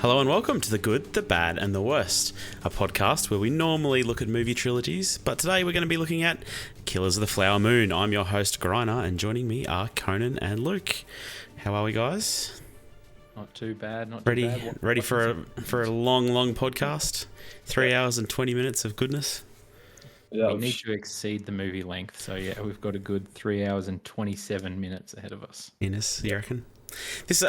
Hello and welcome to The Good, The Bad and The Worst, a podcast where we normally look at movie trilogies, but today we're going to be looking at Killers of the Flower Moon. I'm your host, Griner, and joining me are Conan and Luke. How are we, guys? Not too bad, not ready, too bad. Ready for a long podcast? 3 hours and 20 minutes of goodness? Yeah, we need to exceed the movie length, so yeah, we've got a good 3 hours and 27 minutes ahead of us. Ines, you reckon?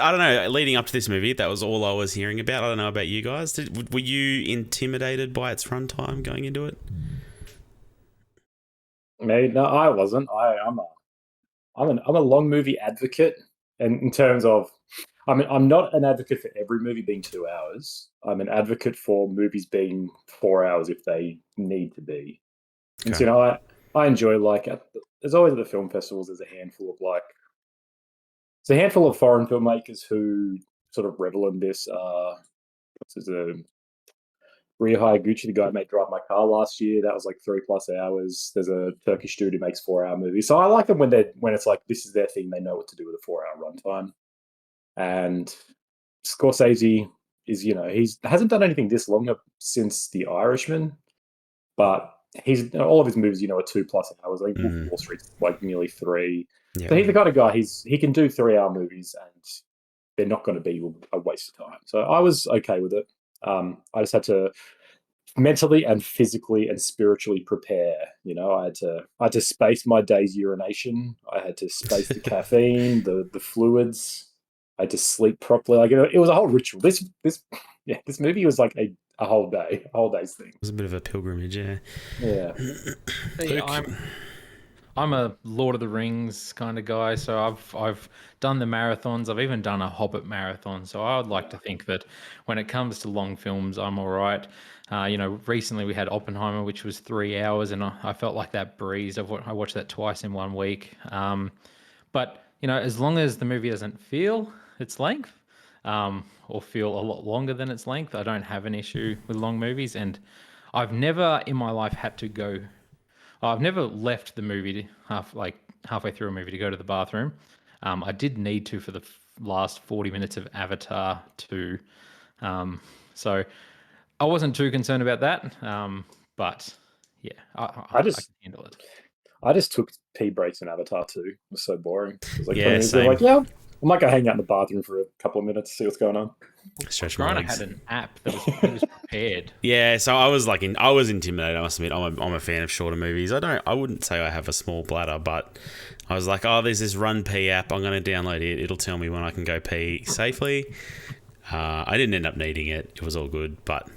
I don't know, leading up to this movie, that was all I was hearing about. I don't know about you guys. Were you intimidated by its runtime going into it? Me? No, I wasn't. I'm a long movie advocate, and in terms of, I'm not an advocate for every movie being 2 hours. I'm an advocate for movies being 4 hours if they need to be. Okay. And so, I enjoy there's always at the film festivals. There's a handful of foreign filmmakers who sort of revel in this. Ria Hayaguchi, the guy who made Drive My Car last year, that was like 3+ hours. There's a Turkish dude who makes 4-hour movies. So I like them when it's like this is their thing. They know what to do with a 4-hour runtime. And Scorsese is, he hasn't done anything this long since The Irishman, but all of his movies, are 2+ hours. Like Wall Street's like nearly 3. Yeah. So he's the kind of guy he can do 3-hour movies and they're not going to be a waste of time. So I was okay with it. I just had to mentally and physically and spiritually prepare. I had to space my day's urination. I had to space the caffeine, the fluids. I had to sleep properly. Like it was a whole ritual. This movie was like a whole day's thing. It was a bit of a pilgrimage, yeah. Yeah. See, I'm a Lord of the Rings kind of guy, so I've done the marathons. I've even done a Hobbit marathon. So I would like to think that when it comes to long films, I'm all right. Recently we had Oppenheimer, which was 3 hours, and I felt like that breezed. I watched that twice in 1 week. But as long as the movie doesn't feel its length, or feel a lot longer than its length, I don't have an issue with long movies. And I've never in my life had to go. I've never left the movie halfway through a movie to go to the bathroom. I did need to for the last 40 minutes of Avatar 2. So I wasn't too concerned about that. But yeah, I can handle it. I just took pee breaks in Avatar 2. It was so boring. It was like, yeah, same. Like, yeah, I might go hang out in the bathroom for a couple of minutes, see what's going on. Griner had an app that was prepared. Yeah, so I was intimidated. I must admit, I'm a fan of shorter movies. I wouldn't say I have a small bladder, but I was like, there's this Run Pee app. I'm going to download it. It'll tell me when I can go pee safely. I didn't end up needing it. It was all good, but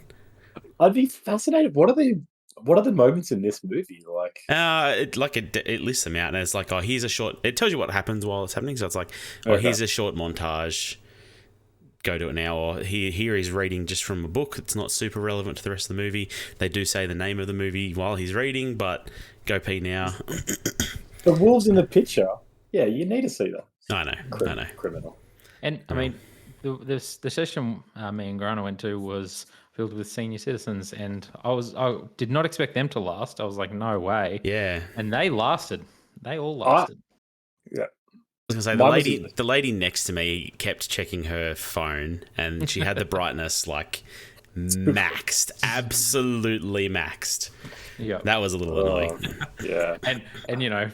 I'd be fascinated. What are the moments in this movie like? It lists them out, and it's like, here's a short. It tells you what happens while it's happening. So it's like, here's a short montage. Go to it now. Or here he's reading just from a book. It's not super relevant to the rest of the movie. They do say the name of the movie while he's reading, but go pee now. The wolves in the picture. Yeah, you need to see that. I know. Criminal. And I mean, the session me and Grana went to was filled with senior citizens, and I did not expect them to last. I was like, no way. Yeah. And they lasted. They all lasted. Yeah. I was going to say, the lady next to me kept checking her phone, and she had the brightness like maxed, absolutely maxed. Yeah. That was a little annoying. Yeah. And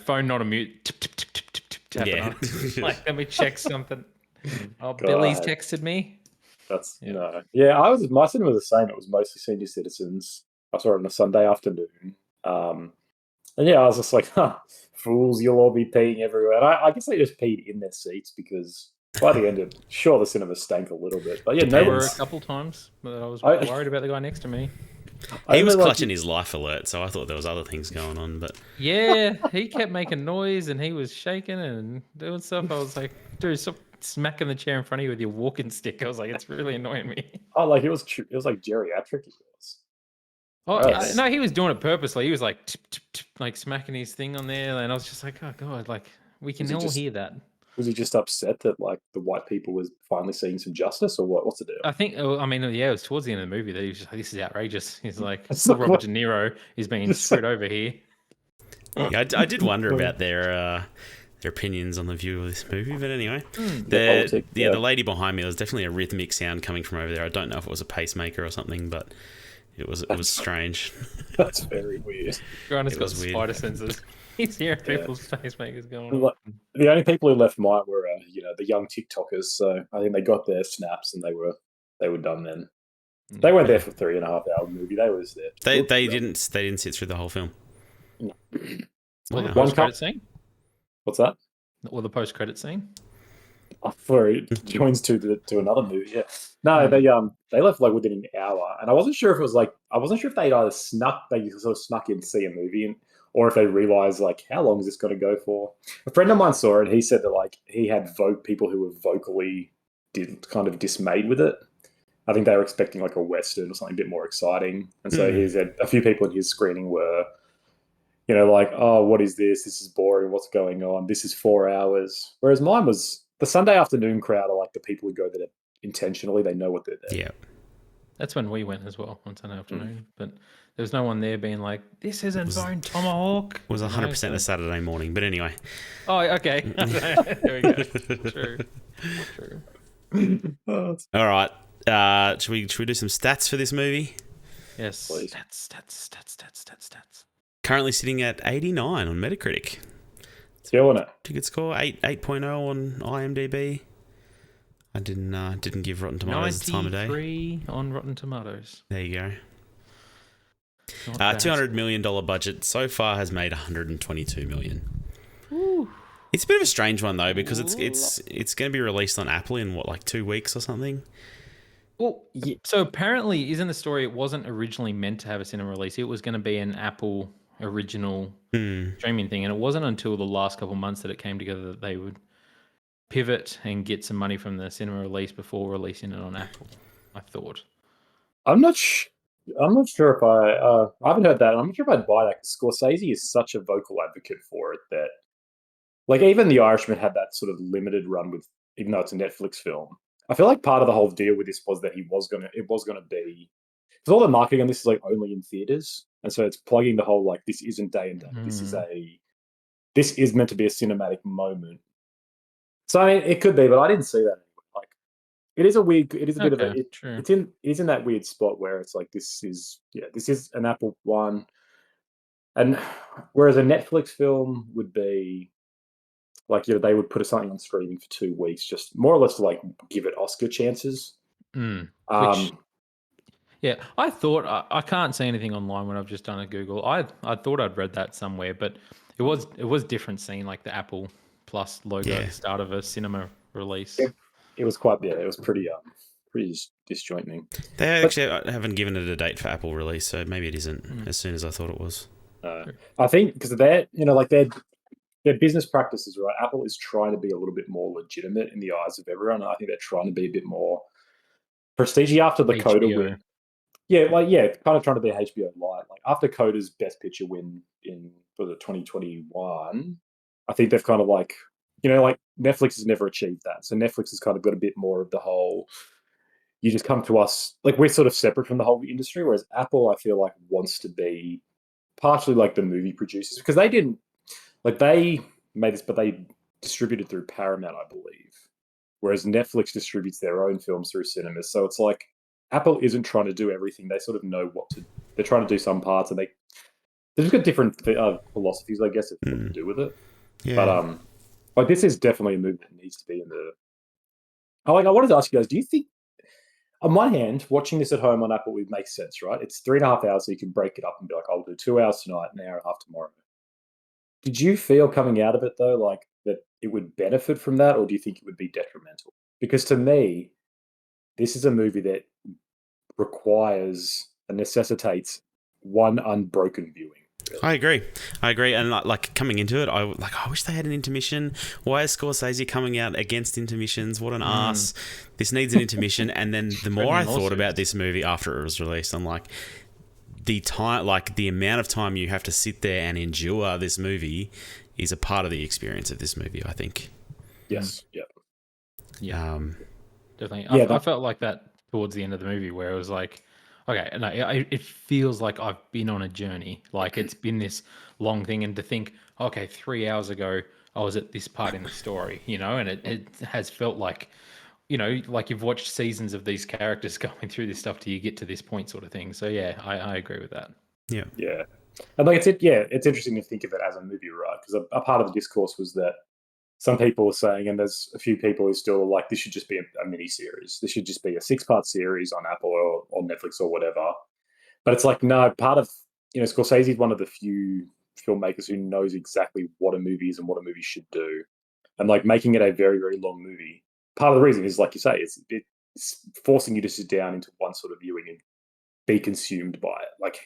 phone not on mute. Tip, tip, tip, tip, tip, tip, yeah. Like, let me check something. Billy's texted me. That's Yeah, my cinema was the same. It was mostly senior citizens. I saw it on a Sunday afternoon. And yeah, I was just like, fools, you'll all be peeing everywhere. And I guess they just peed in their seats because by the end, the cinema stank a little bit. But yeah, there were a couple times that I was worried about the guy next to me. He was clutching his life alert, so I thought there was other things going on. But yeah, he kept making noise and he was shaking and doing stuff. I was like, dude, stop smacking the chair in front of you with your walking stick. I was like, it's really annoying me. It was like geriatric. It was. No, he was doing it purposely. He was like, tip, tip, tip, like smacking his thing on there, and I was just like, oh god, like we can all hear that. Was he just upset that like the white people was finally seeing some justice, or what? What's the deal? I think, it was towards the end of the movie that he was just like, this is outrageous. He's like, Robert De Niro is being screwed over here. Yeah, I did wonder about their their opinions on the view of this movie. But anyway, the lady behind me, there was definitely a rhythmic sound coming from over there. I don't know if it was a pacemaker or something, but it was strange. That's very weird. Grant got spider senses. He's hearing people's pacemakers going on. The only people who left mine were, the young TikTokers. So I think they got their snaps and they were done then. They weren't there for 3.5 hour movie. They was there. They didn't sit through the whole film. No. Or the post-credit scene? What's that? Or the post-credit scene? For it joins to another movie. Yeah. No, they left like within an hour, and I wasn't sure if they'd either snuck in to see a movie, or if they realized like how long is this going to go for. A friend of mine saw it. He said that like he had people who were vocally kind of dismayed with it. I think they were expecting like a Western or something a bit more exciting. And so he said a few people in his screening were, like, oh, what is this? This is boring. What's going on? This is 4 hours. Whereas mine was the Sunday afternoon crowd are like the people who go there intentionally. They know what they're there. Yeah. That's when we went as well on Sunday afternoon. But there was no one there being like, this isn't Bone Tomahawk. It was 100% a Saturday morning. But anyway. Oh, okay. There we go. True. All right. Should we do some stats for this movie? Yes. Please. Stats. Currently sitting at 89 on Metacritic. Killing it. Ticket score 8.0 on IMDb. I didn't give Rotten Tomatoes the time of day. 93 on Rotten Tomatoes. There you go. $200 million budget so far has made $122 million. Ooh. It's a bit of a strange one though because it's going to be released on Apple in 2 weeks or something. Well, so apparently, isn't the story? It wasn't originally meant to have a cinema release. It was going to be an Apple original streaming thing, and it wasn't until the last couple of months that it came together that they would pivot and get some money from the cinema release before releasing it on Apple. I thought. I'm not sure if I haven't heard that. I'm not sure if I'd buy that. Scorsese is such a vocal advocate for it that, like, even The Irishman had that sort of limited run with, even though it's a Netflix film. I feel like part of the whole deal with this was that it was gonna be, because all the marketing on this is like only in theaters, and so it's plugging the whole like this isn't day and date. This is meant to be a cinematic moment. So I mean, it could be, but I didn't see that anyway. Like, it is a bit of a it is in that weird spot where it's like this is an Apple one, and whereas a Netflix film would be. Like, they would put something on streaming for 2 weeks, just more or less to like give it Oscar chances. Yeah, I thought I can't see anything online when I've just done a Google. I thought I'd read that somewhere, but it was different seeing like the Apple Plus logo at the start of a cinema release. It was quite it was pretty disjointing. They actually haven't given it a date for Apple release, so maybe it isn't as soon as I thought it was. I think because their business practices, right? Apple is trying to be a little bit more legitimate in the eyes of everyone. I think they're trying to be a bit more prestige after the Coda win. Kind of trying to be HBO light. Like after Coda's Best Picture win in 2021, I think they've kind of like Netflix has never achieved that. So Netflix has kind of got a bit more of the whole. You just come to us like we're sort of separate from the whole industry, whereas Apple, I feel like wants to be partially like the movie producers because they didn't. Like they made this, but they distributed through Paramount, I believe. Whereas Netflix distributes their own films through cinemas. So it's like Apple isn't trying to do everything. They sort of know they're trying to do some parts, and they've just got different philosophies, I guess, what to do with it. Yeah. But this is definitely a movie that needs to be in the. I wanted to ask you guys: do you think, on one hand, watching this at home on Apple would make sense, right? It's 3.5 hours, so you can break it up and be like, "I'll do 2 hours tonight, an hour and a half tomorrow." Did you feel coming out of it though, like that it would benefit from that, or do you think it would be detrimental? Because to me, this is a movie that requires and necessitates one unbroken viewing. Really. I agree. And like coming into it, I wish they had an intermission. Why is Scorsese coming out against intermissions? What an ass! This needs an intermission. And then the more I thought about this movie after it was released, I'm like. The time, like the amount of time you have to sit there and endure this movie is a part of the experience of this movie, I think. Yes. Yeah. Definitely. I felt like that towards the end of the movie where it was like, okay, no, it feels like I've been on a journey. Like it's been this long thing. And to think, okay, 3 hours ago, I was at this part in the story, and it has felt like, like you've watched seasons of these characters going through this stuff till you get to this point, sort of thing. So yeah, I agree with that. Yeah. Yeah. And like it's interesting to think of it as a movie, right? Because a part of the discourse was that some people were saying, and there's a few people who still like this should just be a mini series. This should just be a 6-part series on Apple or Netflix or whatever. But it's like, no, part of Scorsese is one of the few filmmakers who knows exactly what a movie is and what a movie should do. And like making it a very, very long movie. Part of the reason is, like you say, it's forcing you to sit down into one sort of viewing and be consumed by it. Like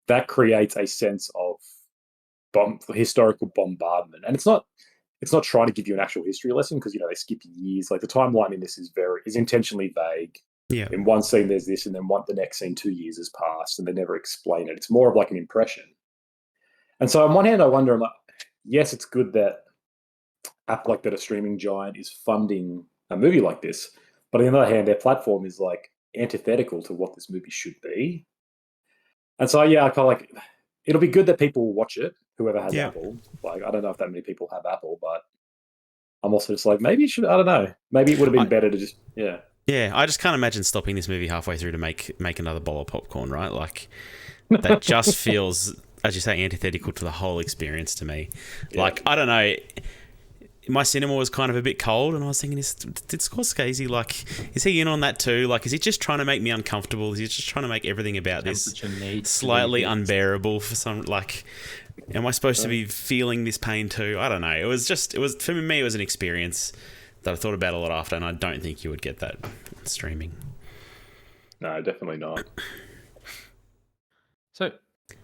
that creates a sense of historical bombardment. And it's not trying to give you an actual history lesson because they skip years. Like the timeline in this is intentionally vague. Yeah. In one scene there's this, and then the next scene 2 years has passed, and they never explain it. It's more of like an impression. And so on one hand, I wonder, I'm like, yes, it's good that that a streaming giant is funding a movie like this, but on the other hand, their platform is like antithetical to what this movie should be. And so yeah, I kind of like it'll be good that people watch it, whoever has Apple. Like I don't know if that many people have Apple, but I'm also just like maybe it should. I don't know. Maybe it would have been better to just Yeah, I just can't imagine stopping this movie halfway through to make another bowl of popcorn, right? Like that just feels, as you say, antithetical to the whole experience to me. Yeah. Like I don't know. My cinema was kind of a bit cold, and I was thinking, did Scorsese, like, is he in on that too? Like, is he just trying to make me uncomfortable? Is he just trying to make everything about this slightly unbearable for some, like, am I supposed to be feeling this pain too? I don't know. It was for me, it was an experience that I thought about a lot after, and I don't think you would get that streaming. No, definitely not. So,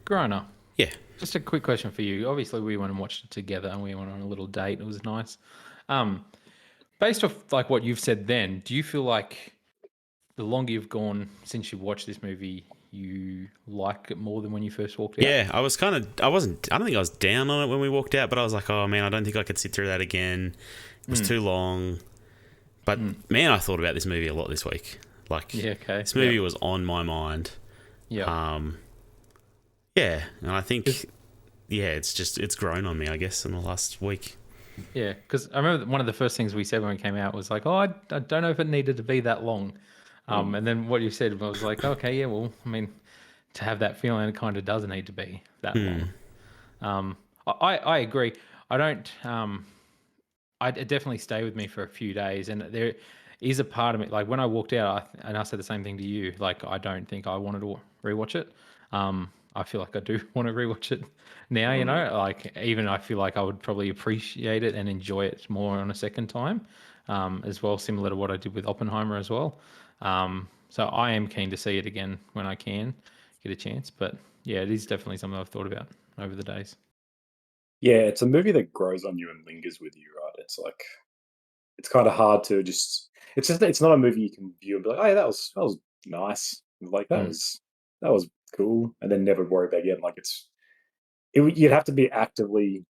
Griner. Yeah. Just a quick question for you. Obviously, we went and watched it together, and we went on a little date. It was nice. Based off like what you've said, then, do you feel like the longer you've gone since you've watched this movie, you like it more than when you first walked out? Yeah, I don't think I was down on it when we walked out, but I was like, oh man, I don't think I could sit through that again. It was too long. But man, I thought about this movie a lot this week. Like, this movie was on my mind. Yeah. Yeah, and I think, it's grown on me, I guess, in the last week. Yeah, because I remember one of the first things we said when we came out was like, I don't know if it needed to be that long. And then what you said was like, okay, yeah, well, I mean, to have that feeling, it kind of does need to be that long. I agree. I don't... it definitely stayed with me for a few days, and there is a part of me, like when I walked out, I said the same thing to you, like I don't think I wanted to rewatch it. I feel like I do want to rewatch it now, like even I feel like I would probably appreciate it and enjoy it more on a second time, as well, similar to what I did with Oppenheimer as well. So I am keen to see it again when I can get a chance, but yeah, it is definitely something I've thought about over the days. Yeah, it's a movie that grows on you and lingers with you, right? It's like, it's kind of hard to just, it's not a movie you can view and be like, oh yeah, that was nice. Like that was cool. And then never worry about it again. Like you'd have to be actively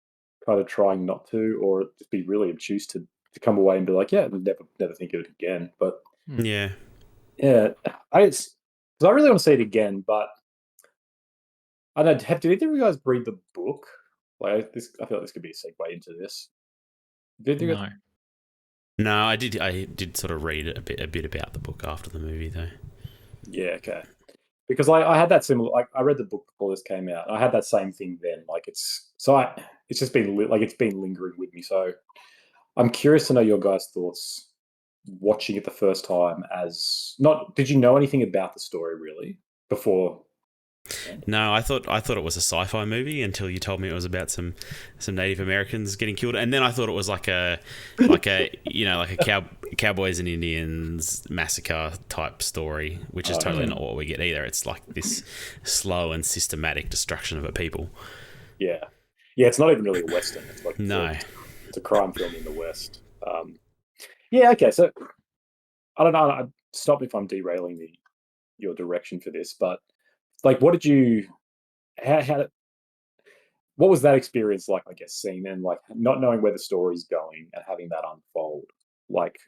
kind of trying not to, or just be really obtuse to come away and be like, yeah, never think of it again. But yeah, because I really want to see it again, but I don't know. Did either of you guys read the book? Like this, I feel like this could be a segue into this. No, I did sort of read a bit about the book after the movie, though. Yeah, okay. Because I had that similar. Like I read the book before this came out. I had that same thing then. Like it's just been it's been lingering with me. So I'm curious to know your guys' thoughts watching it the first time. Did you know anything about the story really before? No, I thought it was a sci-fi movie until you told me it was about some Native Americans getting killed, and then I thought it was like a cowboys and Indians massacre type story, which is totally not what we get either. It's like this slow and systematic destruction of a people. Yeah, it's not even really a western. It's like it's a crime film in the West. Yeah, okay. So I don't know. Stop me if I'm derailing your direction for this, but. Like, what did you? What was that experience like? I guess seeing then, like, not knowing where the story's going and having that unfold. Like,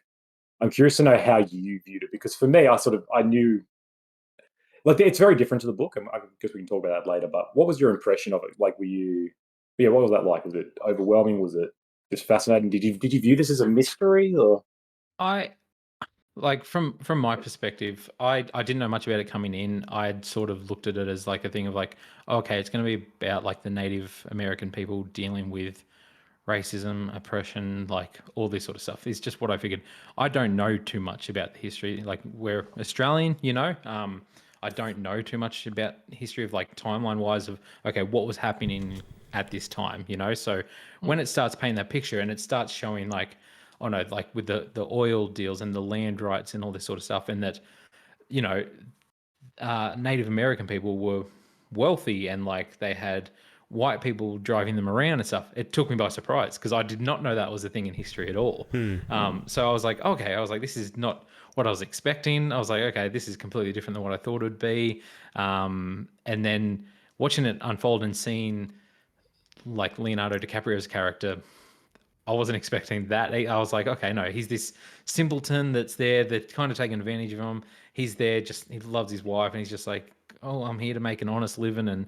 I'm curious to know how you viewed it, because for me, I knew, like, it's very different to the book, and I guess we can talk about that later. But what was your impression of it? Like, what was that like? Was it overwhelming? Was it just fascinating. Did you view this as a mystery or? I like from my perspective, I didn't know much about it coming in. I'd sort of looked at it as like a thing of like, okay, it's going to be about like the Native American people dealing with racism, oppression, like all this sort of stuff. It's just what I figured. I don't know too much about the history. Like we're Australian, you know. I don't know too much about history of like timeline wise of okay, what was happening at this time, you know. So when it starts painting that picture and it starts showing like, oh no, like with the oil deals and the land rights and all this sort of stuff, and that you know, Native American people were wealthy and like they had white people driving them around and stuff. It took me by surprise because I did not know that was a thing in history at all. So I was like, okay, this is not what I was expecting. I was like, okay, this is completely different than what I thought it would be. And then watching it unfold and seeing like Leonardo DiCaprio's character, I wasn't expecting that. I was like, okay, no, he's this simpleton that's there, that's kind of taking advantage of him. He's there, just he loves his wife, and he's just like, oh, I'm here to make an honest living, and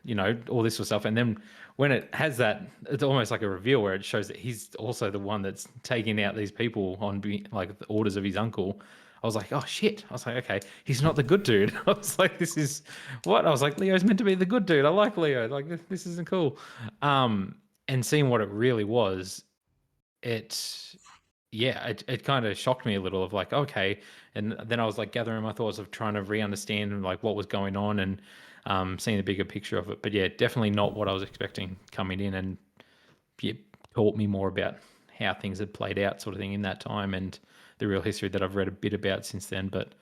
you know all this sort of stuff. And then when it has that, it's almost like a reveal where it shows that he's also the one that's taking out these people on like the orders of his uncle. I was like, oh shit. I was like, okay, he's not the good dude. I was like, this is what? I was like, Leo's meant to be the good dude. I like Leo. Like this isn't cool. And seeing what it really was, it kind of shocked me a little of like, okay. And then I was like gathering my thoughts of trying to re-understand like what was going on and seeing the bigger picture of it. But yeah, definitely not what I was expecting coming in, and it taught me more about how things had played out sort of thing in that time and the real history that I've read a bit about since then. But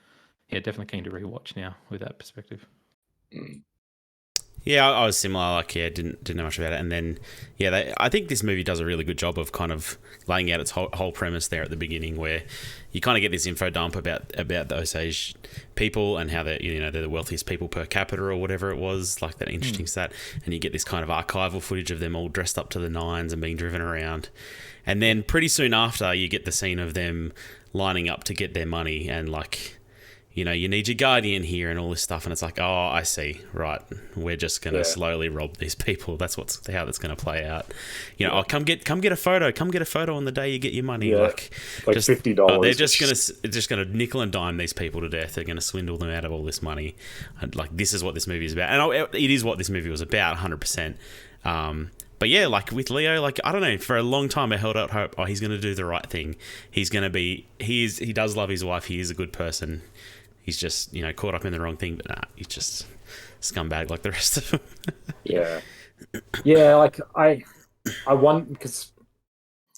yeah, definitely keen to rewatch now with that perspective. Yeah, I was similar. Like, yeah, didn't know much about it, and then, yeah, I think this movie does a really good job of kind of laying out its whole premise there at the beginning, where you kind of get this info dump about the Osage people and how they're the wealthiest people per capita or whatever it was, like that interesting stat, and you get this kind of archival footage of them all dressed up to the nines and being driven around, and then pretty soon after you get the scene of them lining up to get their money and like, you need your guardian here and all this stuff. And it's like, oh, I see. Right. We're just going to slowly rob these people. That's how that's going to play out. Oh, come get a photo. Come get a photo on the day you get your money. Yeah. Like just, $50. They're just going to nickel and dime these people to death. They're going to swindle them out of all this money. And like, this is what this movie is about. And it is what this movie was about, 100%. But yeah, like with Leo, like, I don't know, for a long time I held out hope, he's going to do the right thing. He's going to be, he does love his wife. He is a good person. He's just, caught up in the wrong thing, but nah, he's just scumbag like the rest of them. Yeah, like I want, because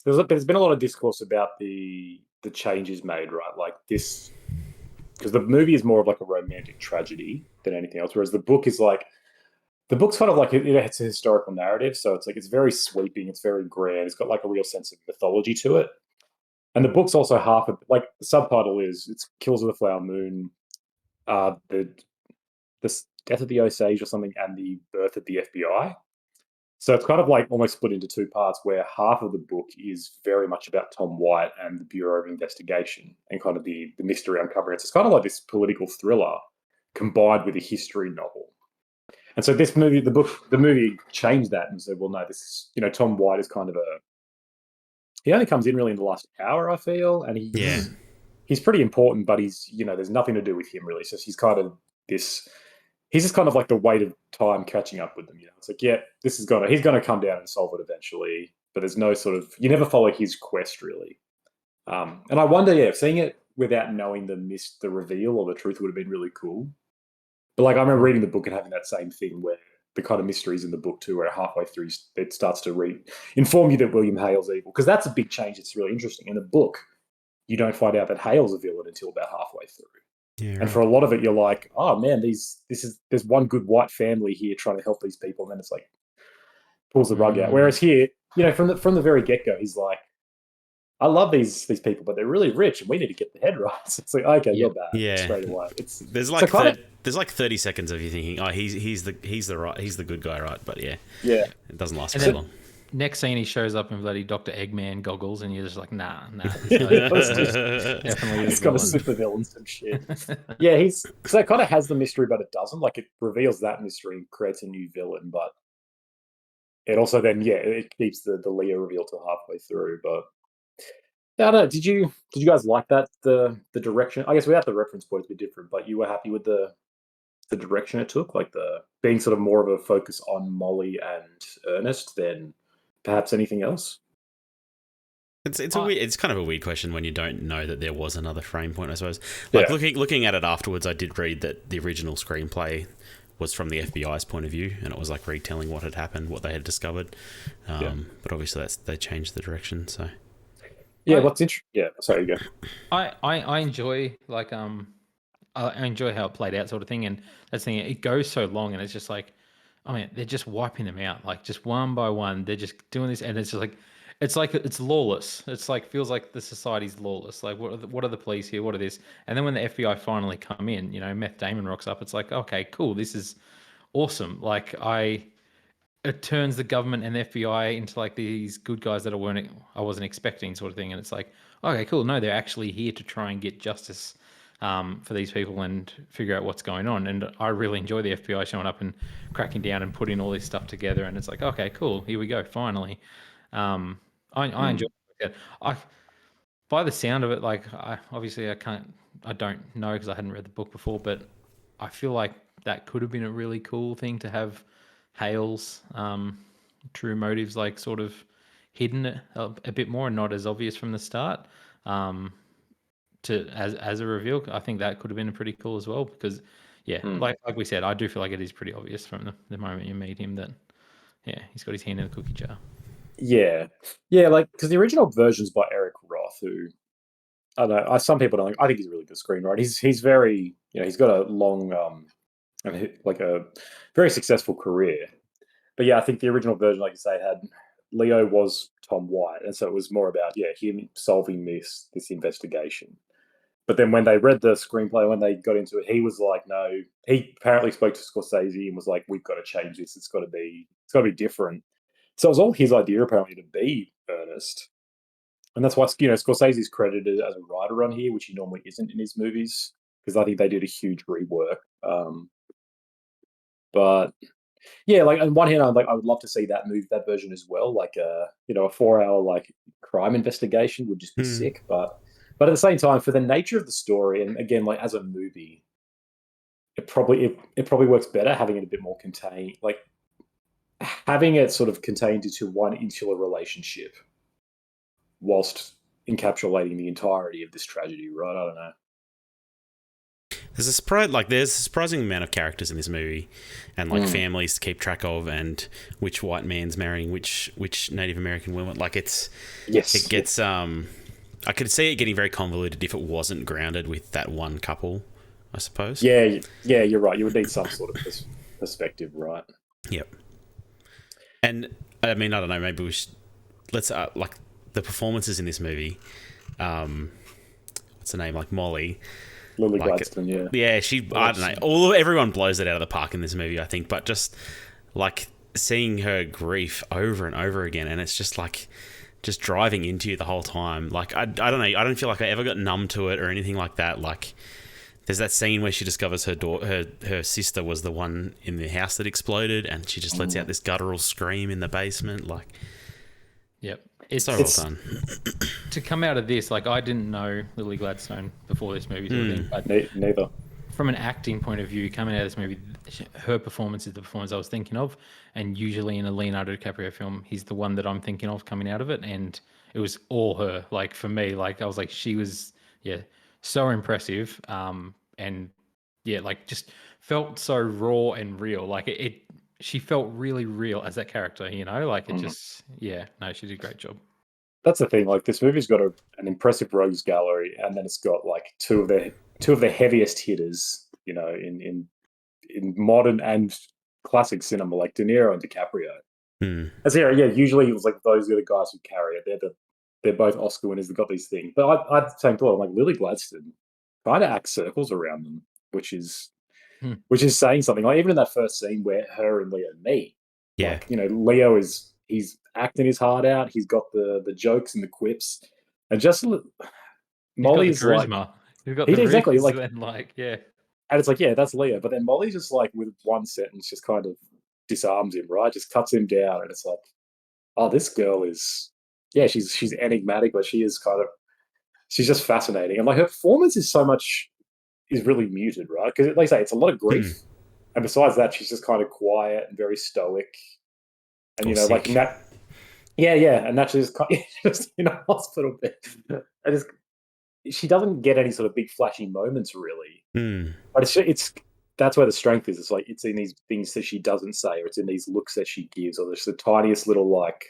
there's been a lot of discourse about the changes made, right? Like this, because the movie is more of like a romantic tragedy than anything else, whereas the book is like, the book's kind of like, it's a historical narrative, so it's like, it's very sweeping, it's very grand, it's got like a real sense of mythology to it. And the book's also half of, like, the subtitle is, it's Killers of the Flower Moon, the death of the Osage or something, and the birth of the FBI. So it's kind of like almost split into two parts, where half of the book is very much about Tom White and the Bureau of Investigation and kind of the mystery uncovering. So it's kind of like this political thriller combined with a history novel. And so this movie, the movie changed that and said, well, no, this is, Tom White is kind of he only comes in really in the last hour, I feel, and he's pretty important, but he's, there's nothing to do with him really. So he's kind of he's just kind of like the weight of time catching up with them. It's like, yeah, he's gonna come down and solve it eventually, but there's no sort of, you never follow his quest really. And I wonder, seeing it without knowing the reveal or the truth would have been really cool. But like, I remember reading the book and having that same thing where the kind of mysteries in the book too, where halfway through it starts to inform you that William Hale's evil, because that's a big change. It's really interesting. In the book, you don't find out that Hale's a villain until about halfway through. Yeah, right. And for a lot of it, you're like, oh man, there's one good white family here trying to help these people, and then it's like pulls the rug out. Whereas here, from the very get go, he's like, I love these people, but they're really rich, and we need to get the head right. So it's like, okay, you're bad straight away. There's like 30 seconds of you thinking, oh, he's the good guy, right? But yeah, it doesn't last very long. Next scene, he shows up in bloody Dr. Eggman goggles, and you're just like, nah. Definitely, he's got a super villain some shit. Yeah, because it kind of has the mystery, but it doesn't. Like, it reveals that mystery and creates a new villain, but it also then it keeps the Leo reveal till halfway through. But yeah, I don't know. Did you guys like that the direction? I guess without the reference point, it's a bit different. But you were happy with the direction it took, like the being sort of more of a focus on Molly and Ernest than perhaps anything else. It's kind of a weird question when you don't know that there was another frame point, I suppose. Like looking at it afterwards, I did read that the original screenplay was from the FBI's point of view, and it was like retelling what had happened, what they had discovered. But obviously they changed the direction. So what's interesting? Yeah, sorry, you go. I enjoy I enjoy how it played out, sort of thing, and that's the thing. It goes so long, and it's just like, I mean, they're just wiping them out, like just one by one. They're just doing this, and it's just like it's lawless. It's like feels like the society's lawless. Like what are the police here? What are this? And then when the FBI finally come in, Meth Damon rocks up. It's like, okay, cool. This is awesome. Like it turns the government and the FBI into like these good guys that I wasn't expecting, sort of thing. And it's like, okay, cool. No, they're actually here to try and get justice for these people and figure out what's going on. And I really enjoy the FBI showing up and cracking down and putting all this stuff together. And it's like, okay, cool. Here we go. Finally. I enjoy it. By the sound of it, like I don't know because I hadn't read the book before, but I feel like that could have been a really cool thing to have Hale's true motives like sort of hidden a bit more and not as obvious from the start. As a reveal, I think that could have been pretty cool as well because like we said, I do feel like it is pretty obvious from the moment you meet him that he's got his hand in the cookie jar. Yeah, like because the original version's by Eric Roth, who I don't know. Some people don't. I think he's a really good screenwriter. He's very he's got a long like a very successful career. But I think the original version, like you say, had Leo was Tom White, and so it was more about him solving this investigation. But then when they read the screenplay, when they got into it, he was like, no. He apparently spoke to Scorsese and was like, we've got to change this. It's got to be different. So it was all his idea, apparently, to be Ernest. And that's why, Scorsese's credited as a writer on here, which he normally isn't in his movies, because I think they did a huge rework. But like on one hand, I would love to see that version as well. Like a 4-hour like crime investigation would just be sick. But at the same time, for the nature of the story, and again, like as a movie, it probably works better having it a bit more contained, like having it sort of contained into one insular relationship whilst encapsulating the entirety of this tragedy, right? I don't know. There's a surprising amount of characters in this movie, and like families to keep track of, and which white man's marrying which Native American woman. Like it gets I could see it getting very convoluted if it wasn't grounded with that one couple, I suppose. Yeah, you're right. You would need some sort of perspective, right? Yep. And I mean, I don't know. Maybe we should let's like the performances in this movie. What's her name? Like Molly. Lily Gladstone, yeah. I don't know. Everyone blows it out of the park in this movie, I think. But just like seeing her grief over and over again, and it's just like just driving into you the whole time. Like I don't know. I don't feel like I ever got numb to it or anything like that. Like there's that scene where she discovers her sister was the one in the house that exploded, and she just lets out this guttural scream in the basement. Like, yep. It's so well done. To come out of this, like I didn't know Lily Gladstone before this movie, sort of thing, but neither. From an acting point of view, coming out of this movie, her performance is the performance I was thinking of, and usually in a Leonardo DiCaprio film, he's the one that I'm thinking of coming out of it, and it was all her. Like for me, like I was like, she was so impressive, and like just felt so raw and real. Like she felt really real as that character, like it just, she did a great job. That's the thing. Like this movie's got an impressive rogues gallery, and then it's got like two of the heaviest hitters, in modern and classic cinema, like De Niro and DiCaprio. As usually it was like those are the guys who carry it. They're both Oscar winners. They've got these things. But I had the same thought. I'm like, Lily Gladstone kind of acts circles around them, which is saying something. Like even in that first scene where her and Leo meet, like, Leo he's acting his heart out. He's got the jokes and the quips, and just Molly's charisma. Like, exactly like, and like, and it's like, that's Leo. But then Molly's just like with one sentence, just kind of disarms him, right? Just cuts him down, and it's like, oh, this girl is, yeah, she's enigmatic, but she is kind of, she's just fascinating, and like her performance is really muted, right? Because like I say, it's a lot of grief, and besides that, she's just kind of quiet and very stoic, and like in that, and that's just in a hospital bed, and she doesn't get any sort of big flashy moments really, but it's that's where the strength is. It's like it's in these things that she doesn't say, or it's in these looks that she gives, or there's the tiniest little like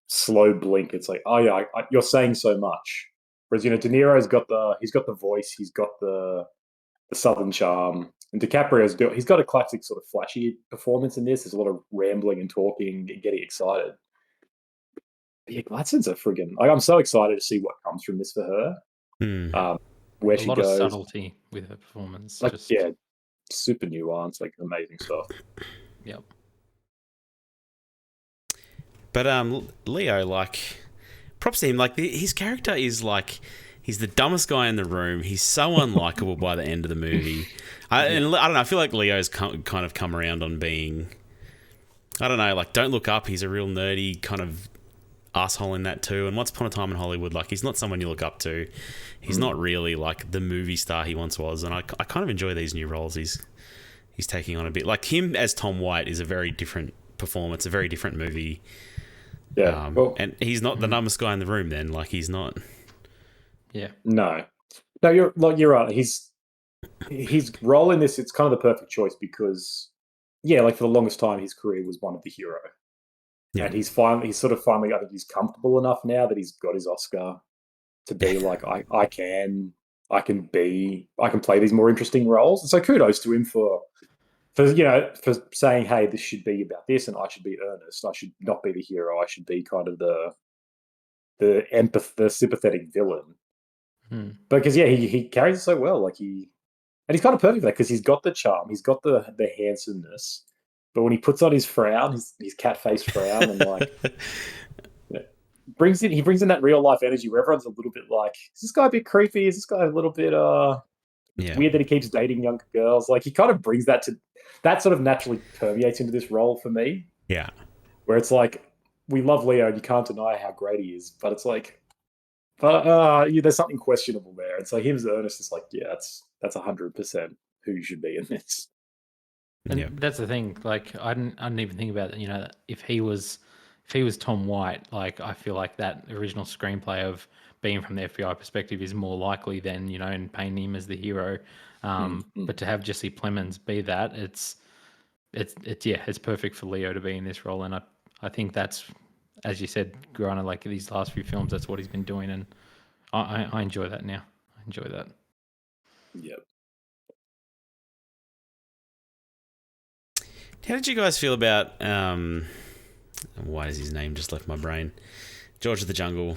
slow blink. It's like, oh yeah, you're saying so much. Whereas De Niro's got the voice, he's got the southern charm, and he's got a classic sort of flashy performance in this. There's a lot of rambling and talking and getting excited. But yeah, Gladson's a friggin'. Like, I'm so excited to see what comes from this for her. Where she goes, a lot of subtlety with her performance. Like, yeah, super nuanced, like amazing stuff. Yep. But Leo, like, props to him. Like, his character is like, he's the dumbest guy in the room. He's so unlikable by the end of the movie. And I don't know. I feel like Leo's kind of come around on being, I don't know, like, Don't Look Up. He's a real nerdy kind of asshole in that too. And Once Upon a Time in Hollywood, like, he's not someone you look up to. He's not really like the movie star he once was. And I kind of enjoy these new roles he's taking on a bit. Like, him as Tom White is a very different performance, a very different movie. Yeah, and he's not the dumbest guy in the room. Then, like, he's not. Yeah. No, you're right. His role in this, it's kind of the perfect choice because, yeah, like for the longest time, his career was one of the hero, and he's sort of finally, I think he's comfortable enough now that he's got his Oscar to be like, I can play these more interesting roles. And so kudos to him for saying, hey, this should be about this, and I should be earnest. I should not be the hero. I should be kind of the sympathetic villain. Because he carries it so well. Like and he's kind of perfect for that because he's got the charm, he's got the handsomeness, but when he puts on his frown, his cat face frown, and like brings in that real life energy where everyone's a little bit like, is this guy a bit creepy? Is this guy a little bit weird that he keeps dating younger girls? Like, he kind of brings that sort of naturally permeates into this role for me. Yeah. Where it's like, we love Leo and you can't deny how great he is, but it's like, there's something questionable there. It's like, him as Ernest is like, yeah, that's 100% who you should be in this. And that's the thing. Like, I didn't even think about it. If he was Tom White, like, I feel like that original screenplay of being from the FBI perspective is more likely than, and painting him as the hero. But to have Jesse Plemons be that, it's perfect for Leo to be in this role. And I think that's, as you said, granted, like these last few films, that's what he's been doing. And I enjoy that now. I enjoy that. Yep. How did you guys feel about, why has his name just left my brain? George of the Jungle.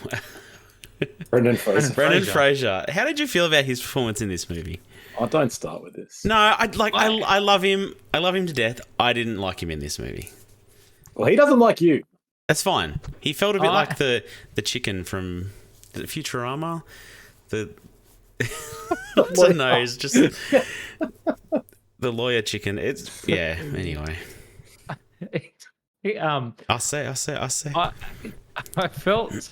Brendan Fraser. Brendan Fraser. How did you feel about his performance in this movie? Oh, don't start with this. No, I love him. I love him to death. I didn't like him in this movie. Well, he doesn't like you. That's fine. He felt a bit like the chicken from the Futurama. I don't know. It's just the lawyer chicken. It's anyway. I say. I felt.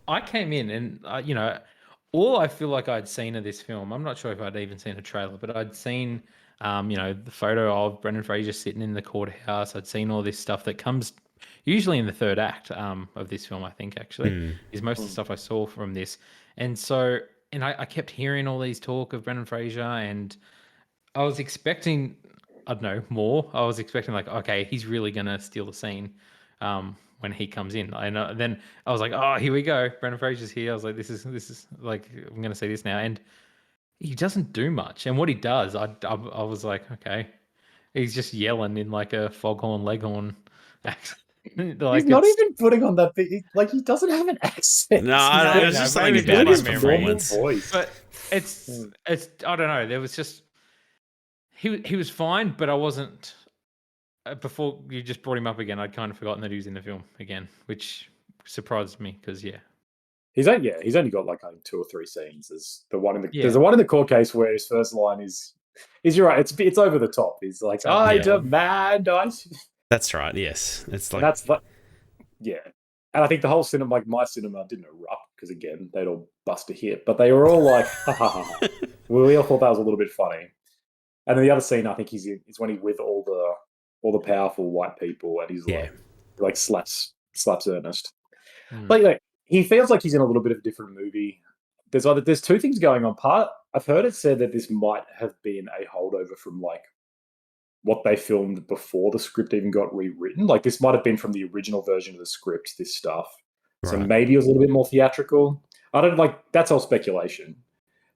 I came in and all I feel like I'd seen of this film. I'm not sure if I'd even seen a trailer, but I'd seen the photo of Brendan Fraser sitting in the courthouse. I'd seen all this stuff that comes usually in the third act of this film. I think actually is most of the stuff I saw from this, and so. And I kept hearing all these talk of Brendan Fraser, and I was expecting, I don't know, more. I was expecting like, okay, he's really gonna steal the scene when he comes in. And then I was like, oh, here we go, Brendan Fraser's here. I was like, this is like, I'm gonna see this now, and he doesn't do much. And what he does, I was like, okay, he's just yelling in like a Foghorn Leghorn accent. Like, he's not even putting on that big, like, he doesn't have an accent. No, it was just something about his performance. Voice. But it's I don't know. There was just he was fine, but I wasn't. Before you just brought him up again, I'd kind of forgotten that he was in the film again, which surprised me because he's only got like I think 2 or 3 scenes. There's the one in the court case where his first line is Is you're right. It's over the top. He's like, I demand. That's right. Yes, it's like that's like, yeah. And I think the whole cinema, like my cinema, didn't erupt because again they'd all bust a hit, but they were all like, ha ha ha. We all thought that was a little bit funny. And then the other scene I think he's in is when he's with all the powerful white people, and he's like slaps Ernest. Like he feels like he's in a little bit of a different movie. There's two things going on. I've heard it said that this might have been a holdover from like what they filmed before the script even got rewritten. Like this might have been from the original version of the script, this stuff. Right. So maybe it was a little bit more theatrical. I don't like, that's all speculation.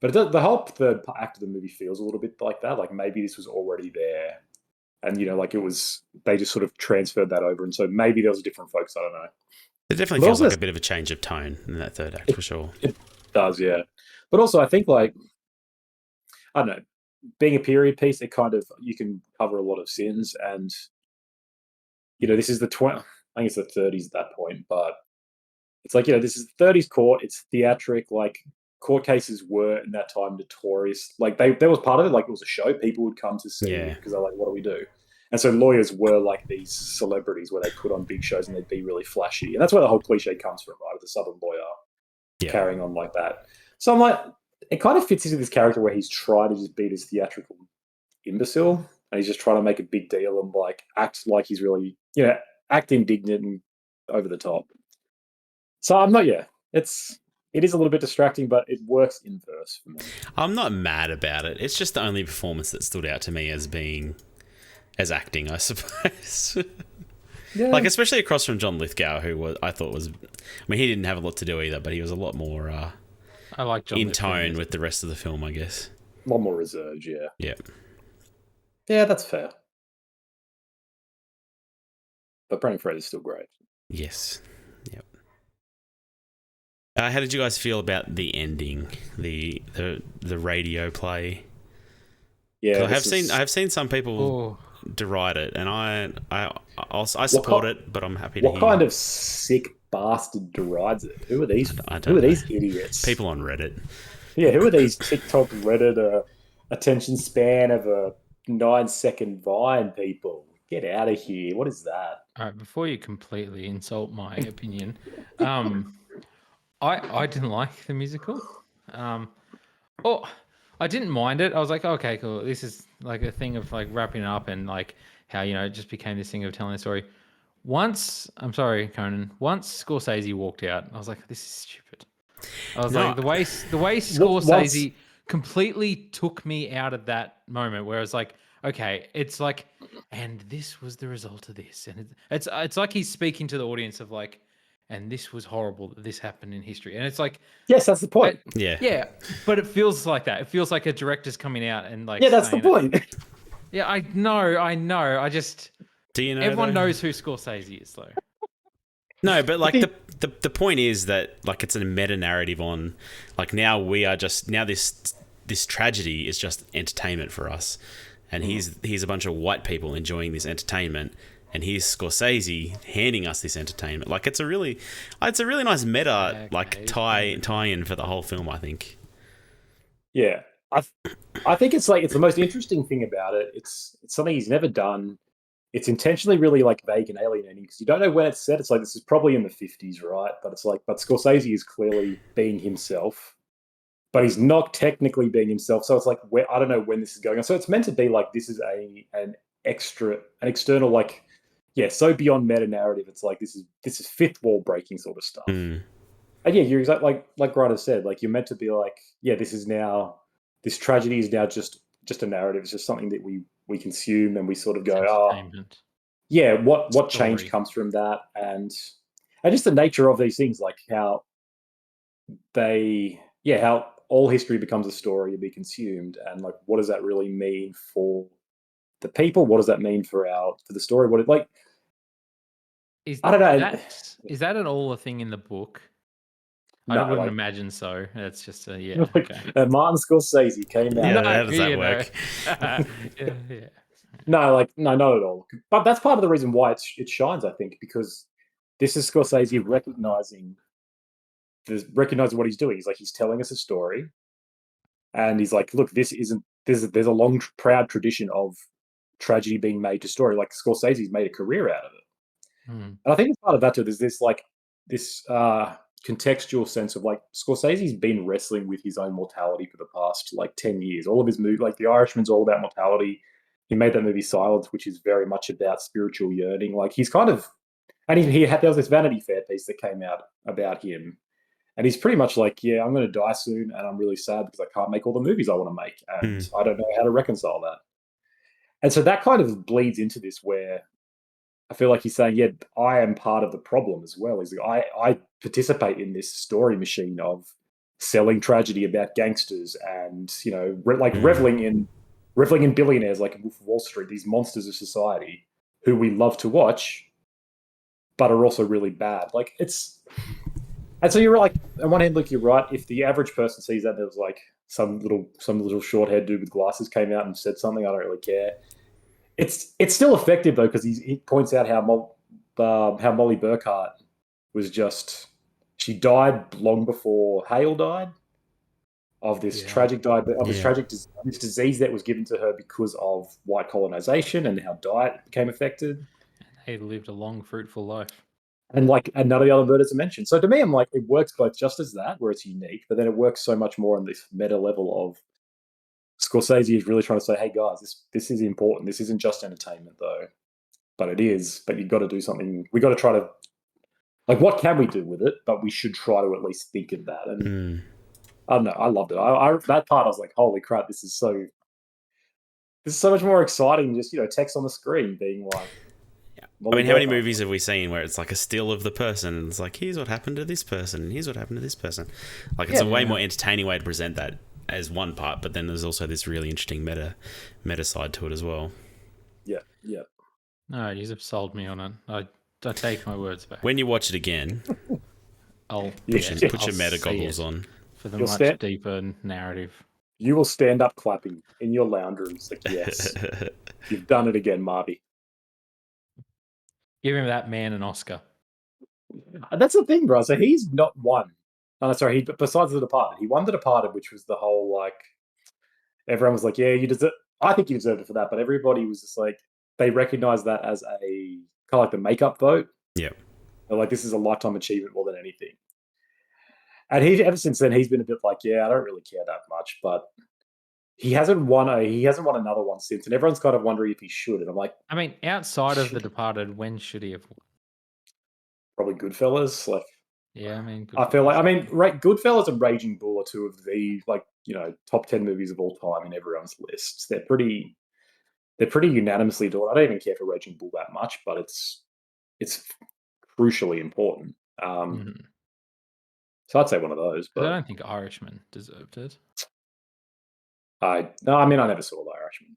But the whole third act of the movie feels a little bit like that. Like maybe this was already there. And, like it was, they just sort of transferred that over. And so maybe there was different folks. I don't know. It definitely feels like a bit of a change of tone in that third act, for sure. It does, yeah. But also I think like, I don't know, being a period piece, it kind of, you can cover a lot of sins. And, this is the I think it's the 30s at that point. But it's like, this is the 30s court. It's theatric. Like court cases were in that time notorious. Like there was part of it, like it was a show. People would come to see because they're like, what do we do? And so lawyers were like these celebrities where they put on big shows and they'd be really flashy. And that's where the whole cliche comes from, right? With the Southern lawyer carrying on like that. So I'm like, it kind of fits into this character where he's trying to just be this theatrical imbecile. And he's just trying to make a big deal and like act like he's really, act indignant and over the top. So I'm not, it is a little bit distracting, but it works in verse for me. I'm not mad about it. It's just the only performance that stood out to me as being as acting, I suppose. Like especially across from John Lithgow, who I thought was, he didn't have a lot to do either, but he was a lot more I like John in tone with the rest of the film, I guess. A lot more reserved, yeah. Yeah, that's fair. But Brendan Fraser's still great. Yes. Yep. How did you guys feel about the ending, the radio play? Yeah, I have seen some people deride it, and I support it, but I'm happy to hear. What kind of sick bastard derides it? Who are these? Who are these idiots? People on Reddit. Yeah, who are these TikTok Reddit attention span of a 9-second Vine people? Get out of here! What is that? All right, before you completely insult my opinion, I didn't like the musical. I didn't mind it. I was like, okay, cool. This is like a thing of like wrapping up and like how, it just became this thing of telling a story. I'm sorry, Conan, once Scorsese walked out, I was like, this is stupid. I was like, the way Scorsese completely took me out of that moment where I was like, okay, it's like, and this was the result of this. And it's like he's speaking to the audience of like, and this was horrible that this happened in history. And it's like, yes, that's the point. Yeah. But it feels like that. It feels like a director's coming out and like, that's the point. Yeah, I know. I just, do you know? Everyone knows who Scorsese is, though. No, but like the point is that like it's a meta narrative on like now this tragedy is just entertainment for us, and here's a bunch of white people enjoying this entertainment. And here's Scorsese handing us this entertainment. Like it's a really nice meta tie-in for the whole film, I think. Yeah, I think it's the most interesting thing about it. It's something he's never done. It's intentionally really like vague and alienating because you don't know when it's set. It's like this is probably in the 50s, right? But it's like, but Scorsese is clearly being himself, but he's not technically being himself. So it's like I don't know when this is going on. So it's meant to be like this is an external like. Yeah, so beyond meta narrative, it's like this is fifth wall breaking sort of stuff. And yeah, you're exactly like Ryder said, like you're meant to be like, yeah, this tragedy is now just a narrative. It's just something that we consume and we sort of go, yeah, what change comes from that, and just the nature of these things, like how all history becomes a story to be consumed, and like what does that really mean for the people? What does that mean for the story? What it like? I don't know. Is that at all a thing in the book? No, I wouldn't imagine so. It's just Martin Scorsese came out. Yeah, how does that work? Yeah. No, not at all. But that's part of the reason why it shines, I think, because this is Scorsese recognizing what he's doing. He's like, he's telling us a story, and he's like, look, this there's a long, proud tradition of tragedy being made to story. Like Scorsese's made a career out of it, and I think part of that too. There's this contextual sense of like Scorsese's been wrestling with his own mortality for the past like 10 years. All of his movies, like The Irishman's all about mortality. He made that movie Silence, which is very much about spiritual yearning. Like he's kind of, and there was this Vanity Fair piece that came out about him, and he's pretty much like, yeah, I'm going to die soon, and I'm really sad because I can't make all the movies I want to make, and I don't know how to reconcile that. And so that kind of bleeds into this, where I feel like he's saying, yeah, I am part of the problem as well. He's like, I participate in this story machine of selling tragedy about gangsters and, you know, reveling in billionaires like Wolf of Wall Street, these monsters of society who we love to watch, but are also really bad. Like it's, and so you're like, on one hand, look, you're right. If the average person sees that, there was like some little short-haired dude with glasses came out and said something, I don't really care. It's still effective though, because he points out how Molly Burkhart was she died long before Hale died of this tragic this disease that was given to her because of white colonization and how diet became affected. He lived a long, fruitful life. And like none of the other murders are mentioned. So to me, I'm like, it works both just as that, where it's unique, but then it works so much more on this meta level of Scorsese is really trying to say, hey guys, this is important. This isn't just entertainment though, but it is. But you've got to do something. We've got to try to, like, what can we do with it? But we should try to at least think of that. And I don't know. I loved it. That part, I was like, holy crap, this is so much more exciting. Just, you know, text on the screen being like. I mean, how many movies have we seen where it's like a still of the person and it's like, here's what happened to this person and here's what happened to this person? Like, it's a way more entertaining way to present that as one part, but then there's also this really interesting meta side to it as well. Yeah. No, you've sold me on it. I take my words back. When you watch it again, I'll put your meta goggles on. For the much deeper narrative. You will stand up clapping in your lounge room. It's like, yes, you've done it again, Marby. Give him that man an Oscar. That's the thing, bro. So he's not won. Oh, sorry. Besides The Departed, he won The Departed, which was the whole like. Everyone was like, "Yeah, you deserve." I think you deserve it for that, but everybody was just like, they recognized that as a kind of like the makeup vote. Yeah. They're like, this is a lifetime achievement more than anything. And ever since then, he's been a bit like, yeah, I don't really care that much, but. He hasn't won another one since, and everyone's kind of wondering if he should. And I'm like, I mean, outside of The Departed, when should he have won? Probably Goodfellas. Like, yeah, I mean, I feel like, Goodfellas and Raging Bull are two of the like, you know, top 10 movies of all time in everyone's lists. They're pretty unanimously adored. I don't even care for Raging Bull that much, but it's crucially important. So I'd say one of those. But I don't think Irishman deserved it. I never saw The Irishman.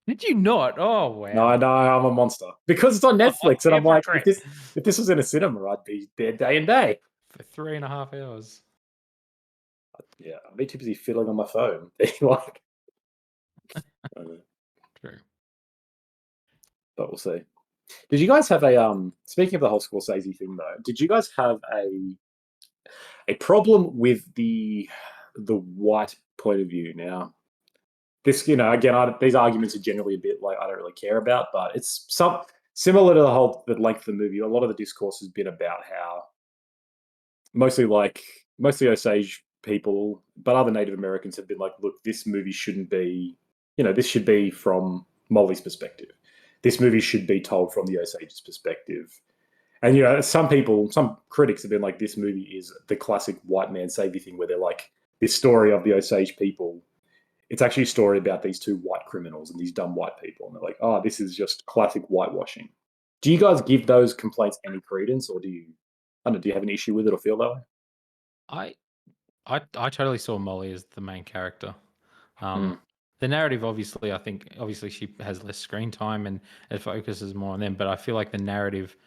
Did you not? Oh wow! No, I'm a monster because it's on Netflix, and I'm like, if this was in a cinema, I'd be there day and day for 3.5 hours. Yeah, I'd be too busy fiddling on my phone. Like, true. But we'll see. Did you guys have a speaking of the whole Scorsese thing though? Did you guys have a problem with the white point of view now? This, you know, again, these arguments are generally a bit like I don't really care about, but it's similar to the length of the movie. A lot of the discourse has been about how mostly Osage people, but other Native Americans have been like, look, this movie shouldn't be, you know, this should be from Molly's perspective. This movie should be told from the Osage's perspective. And, you know, some critics have been like, this movie is the classic white man savior thing where they're like, this story of the Osage people, it's actually a story about these two white criminals and these dumb white people. And they're like, oh, this is just classic whitewashing. Do you guys give those complaints any credence, or do you have an issue with it or feel that way? I totally saw Molly as the main character. The narrative, obviously she has less screen time and it focuses more on them, but I feel like the narrative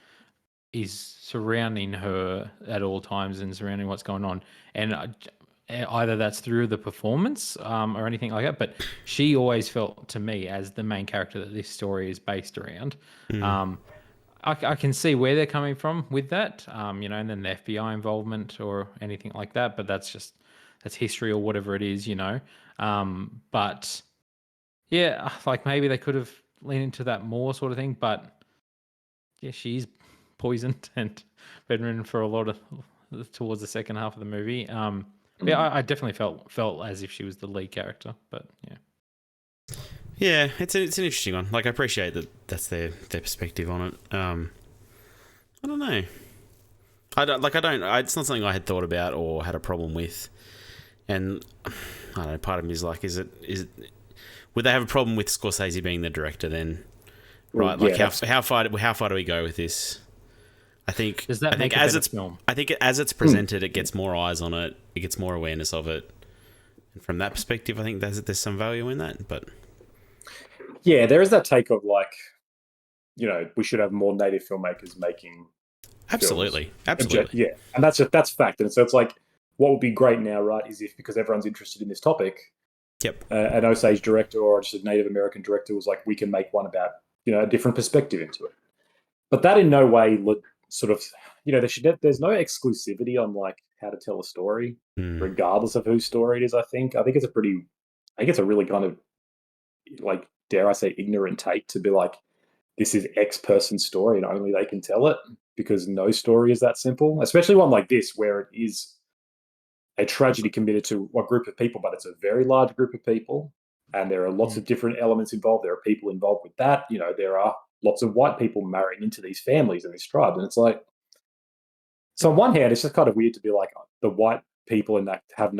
is surrounding her at all times and surrounding what's going on. And either that's through the performance or anything like that, but she always felt to me as the main character that this story is based around. I can see where they're coming from with that, you know, and then the FBI involvement or anything like that, but that's history or whatever it is, you know. But Yeah, like maybe they could have leaned into that more sort of thing, but yeah, she's poisoned and bedridden for a lot of towards the second half of the movie. Yeah, I definitely felt as if she was the lead character, but yeah. Yeah, it's an interesting one. Like, I appreciate that that's their perspective on it. I don't know. It's not something I had thought about or had a problem with. And I don't know. Part of me is like, is it? Would they have a problem with Scorsese being the director then? Right? Like, how far do we go with this? I think. Does that make a better film? I think as it's presented, it gets more eyes on it. It gets more awareness of it. And from that perspective, I think there's some value in that. But yeah, there is that take of like, we should have more native filmmakers making. Absolutely. Yeah, and that's fact. And so it's like, what would be great now, right, is if, because everyone's interested in this topic, yep, an Osage director or just a Native American director was like, we can make one about a different perspective into it. But that in no way sort of, there's no exclusivity on like how to tell a story, regardless of whose story it is. I think it's a really kind of, like, dare I say, ignorant take to be like, this is X person's story and only they can tell it, because no story is that simple, especially one like this where it is a tragedy committed to a group of people, but it's a very large group of people, and there are lots of different elements involved. There are people involved with that. There are lots of white people marrying into these families and these tribes, and it's like, so on one hand, it's just kind of weird to be like, the white people in that have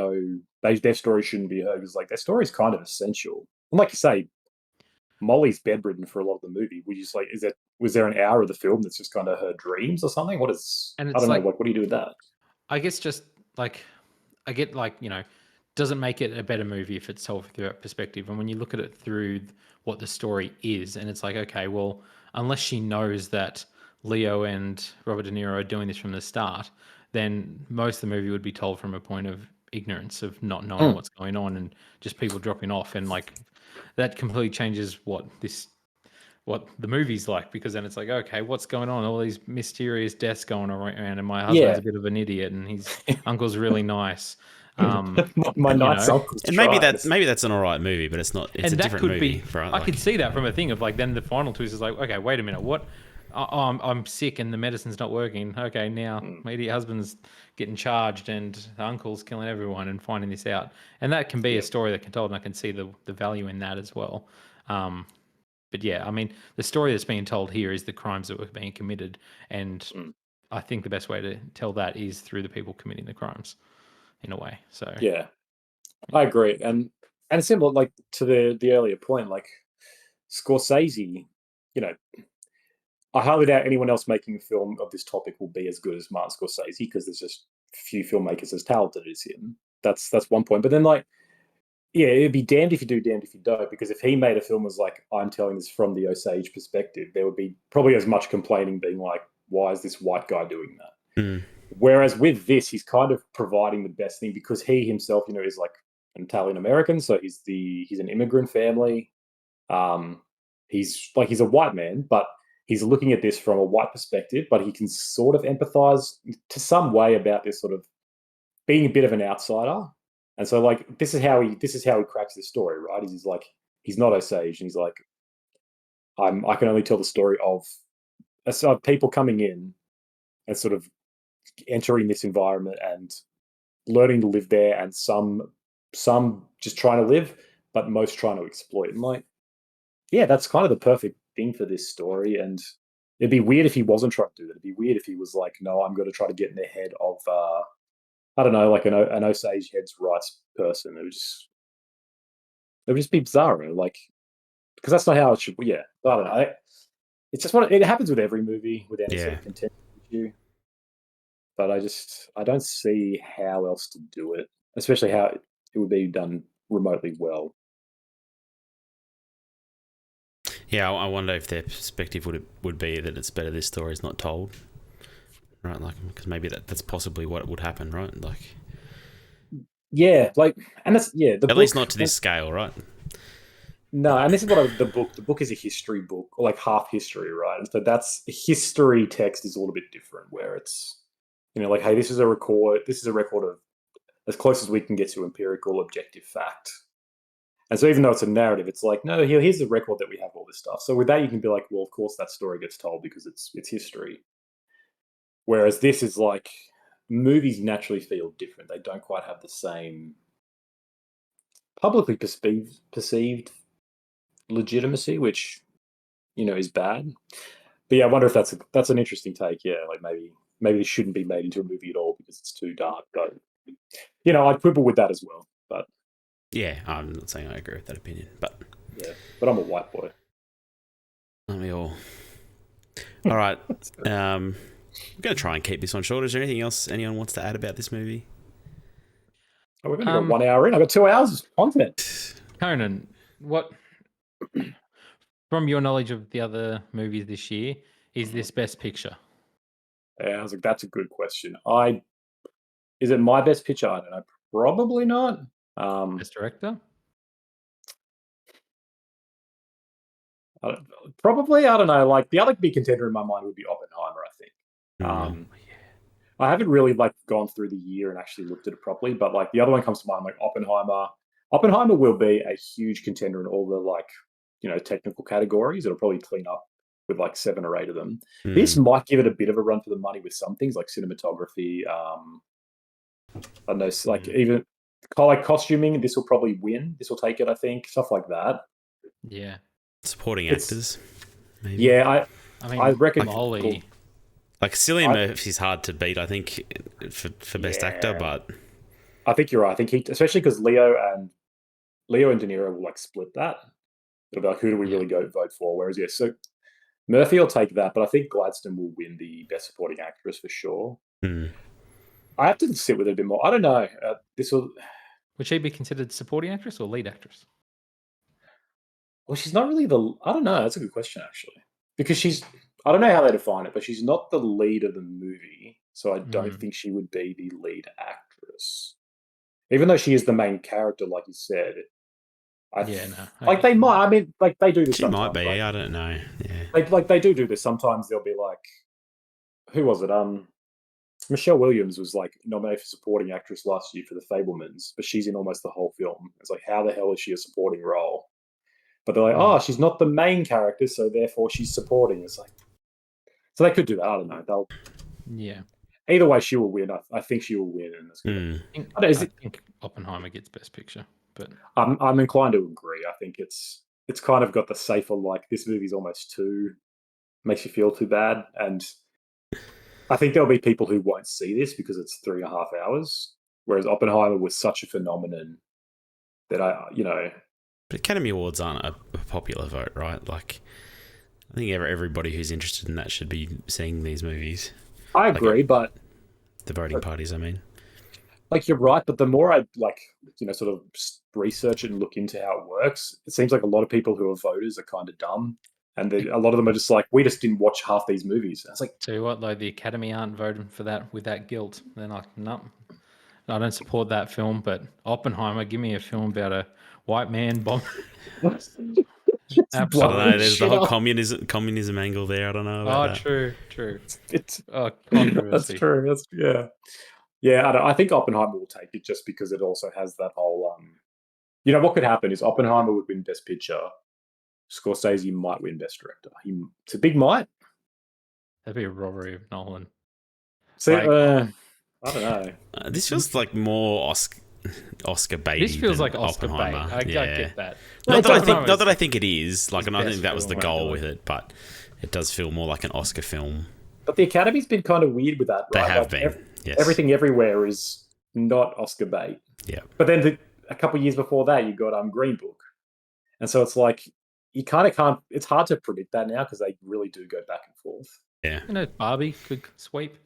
their story shouldn't be heard, because like their story is kind of essential. And like you say, Molly's bedridden for a lot of the movie. Was there an hour of the film that's just kind of her dreams or something? What is? And I don't know. What do you do with that? I guess just like, I get like, doesn't make it a better movie if it's told through that perspective. And when you look at it through what the story is, and it's like, okay, well, unless she knows that Leo and Robert De Niro are doing this from the start, then most of the movie would be told from a point of ignorance, of not knowing what's going on and just people dropping off. And like, that completely changes what the movie's like, because then it's like, okay, what's going on? All these mysterious deaths going around, and my husband's a bit of an idiot, and his uncle's really nice. My nice uncle's and maybe that's an alright movie, but it's not. It's a different movie. Right? I could see that from a thing of like, then the final twist is like, okay, wait a minute, what? I'm sick and the medicine's not working. Okay, now maybe husband's getting charged and the uncle's killing everyone and finding this out. And that can be a story that can tell, and I can see the value in that as well. But yeah, I mean, the story that's being told here is the crimes that were being committed, and I think the best way to tell that is through the people committing the crimes, in a way. So yeah, I agree, and similar, like, to the earlier point, like Scorsese, I highly doubt anyone else making a film of this topic will be as good as Martin Scorsese, because there's just few filmmakers as talented as him. That's one point. But then, like, yeah, it'd be damned if you do, damned if you don't, because if he made a film as like, I'm telling this from the Osage perspective, there would be probably as much complaining, being like, why is this white guy doing that? Whereas with this, he's kind of providing the best thing, because he himself, is like an Italian American, so he's an immigrant family. He's a white man, but he's looking at this from a white perspective, but he can sort of empathize to some way about this sort of being a bit of an outsider. And so, like, this is how he cracks this story, right? He's like, he's not Osage, and he's like, I can only tell the story of people coming in and sort of entering this environment and learning to live there, and some just trying to live, but most trying to exploit. And like, yeah, that's kind of the perfect thing for this story. And it'd be weird if he wasn't trying to do that. It'd be weird if he was like, no, I'm going to try to get in the head of I don't know, like an Osage heads rights person. It would just be bizarre, like, because that's not how it should. Yeah, I don't know. It's just it happens with every movie with any sort of content issue. But I don't see how else to do it, especially how it would be done remotely well. Yeah, I wonder if their perspective would be that it's better this story is not told. Right, like, because maybe that's possibly what would happen, right? Like, yeah, like, and that's at least not to this scale, right? No, and this is what the book is a history book, or like half history, right? And so that's history text is a little bit different, where it's, like, hey, this is a record of as close as we can get to empirical objective fact. And so even though it's a narrative, it's like, no, here's the record that we have all this stuff. So with that, you can be like, well, of course that story gets told because it's history. Whereas this is like, movies naturally feel different. They don't quite have the same publicly perceived legitimacy, which is bad. But yeah, I wonder if that's an interesting take. Yeah, like maybe it shouldn't be made into a movie at all because it's too dark. But I'd quibble with that as well. But yeah, I'm not saying I agree with that opinion, but yeah, but I'm a white boy. Aren't we all? All right. I'm going to try and keep this on short. Is there anything else anyone wants to add about this movie? Oh, we've only got 1 hour in. I've got 2 hours of content. Conan, what, from your knowledge of the other movies this year, is this Best Picture? Yeah, I was like, that's a good question. Is it my best picture? I don't know. Probably not. Best Director? Probably, I don't know. Like the other big contender in my mind would be Oppenheimer, I think. I haven't really gone through the year and actually looked at it properly, but like the other one comes to mind, like Oppenheimer. Oppenheimer will be a huge contender in all the technical categories. It'll probably clean up with like 7 or 8 of them. This might give it a bit of a run for the money with some things like cinematography. I don't know, like even like costuming. This will probably win. This will take it, I think. Stuff like that. Yeah. Supporting actors. Maybe. Yeah, I reckon Molly. Like Cillian Murphy's hard to beat, I think, for best actor, but I think you're right. I think especially because Leo and De Niro will like split that. It'll be like, who do we really go vote for? Whereas so Murphy will take that, but I think Gladstone will win the best supporting actress for sure. I have to sit with it a bit more. I don't know. Would she be considered supporting actress or lead actress? Well, she's not really I don't know. That's a good question, actually. Because I don't know how they define it, but she's not the lead of the movie. So I don't think she would be the lead actress. Even though she is the main character, like you said. They might. I mean, like they do this. She might be. I don't know. Yeah. Like they do this. Sometimes they'll be like, who was it? Michelle Williams was like nominated for supporting actress last year for The Fabelmans, but she's in almost the whole film. It's like, how the hell is she a supporting role? But they're like, oh, she's not the main character, so therefore she's supporting. It's like, so they could do that. I don't know. Either way, she will win. I think she will win, and that's good. I think Oppenheimer gets Best Picture, but I'm inclined to agree. I think it's kind of got the safer, like, this movie's almost makes you feel too bad, and I think there'll be people who won't see this because it's 3.5 hours, whereas Oppenheimer was such a phenomenon that But Academy Awards aren't a popular vote, right? Like, I think everybody who's interested in that should be seeing these movies. I agree, but the voting parties, I mean. Like, you're right, but the more I sort of research it and look into how it works, it seems like a lot of people who are voters are kind of dumb, and a lot of them are just like, we just didn't watch half these movies. And it's like, tell you what, though, the Academy aren't voting for that with that guilt. They're like, no, I don't support that film. But Oppenheimer, give me a film about a white man bomb. I don't know. There's the whole communism angle there. I don't know. About that. True. It's controversy. That's true. Yeah. I think Oppenheimer will take it just because it also has that whole. What could happen is Oppenheimer would win Best Picture. Scorsese might win Best Director. It's a big might. That'd be a robbery of Nolan. See, I don't know. This feels like more Oscar bait. This feels like Oscar bait. I get that. Not that I think it is. Like, and I think that was the goal with it, but it does feel more like an Oscar film. But the Academy's been kind of weird with that, right? They have been. Yes. Everything Everywhere is not Oscar bait. Yeah. But then a couple of years before that, you got Green Book, and so it's like you kind of can't. It's hard to predict that now because they really do go back and forth. Yeah. Barbie could sweep.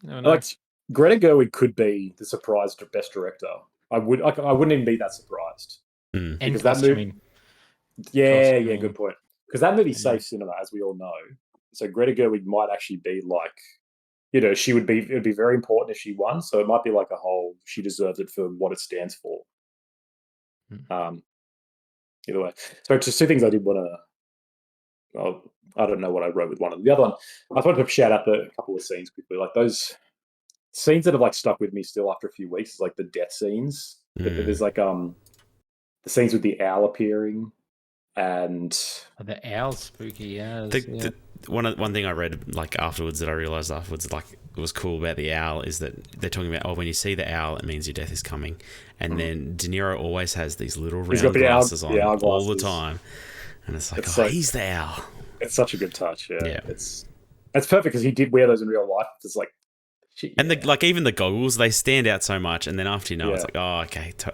Like Greta Gerwig could be the surprise Best Director. I wouldn't even be that surprised. Because that movie. Yeah, good point. Because that movie saves cinema, as we all know. So Greta Gerwig might actually be like, it'd be very important if she won. So it might be like a whole, she deserves it for what it stands for. Either way. So just 2 things I did want to. I don't know what I wrote with one of them. The other one, I just wanted to shout out a couple of scenes quickly. Like those scenes that have like stuck with me still after a few weeks is like the death scenes. There's like the scenes with the owl appearing, and the owl's spooky. Yeah. One thing I read like afterwards that I realized afterwards like it was cool about the owl is that they're talking about when you see the owl it means your death is coming, and then De Niro always has these little round glasses on all the time, and it's like he's the owl. It's such a good touch. Yeah. It's perfect because he did wear those in real life. It's like shit, and even the goggles, they stand out so much, and then after it's like okay, it's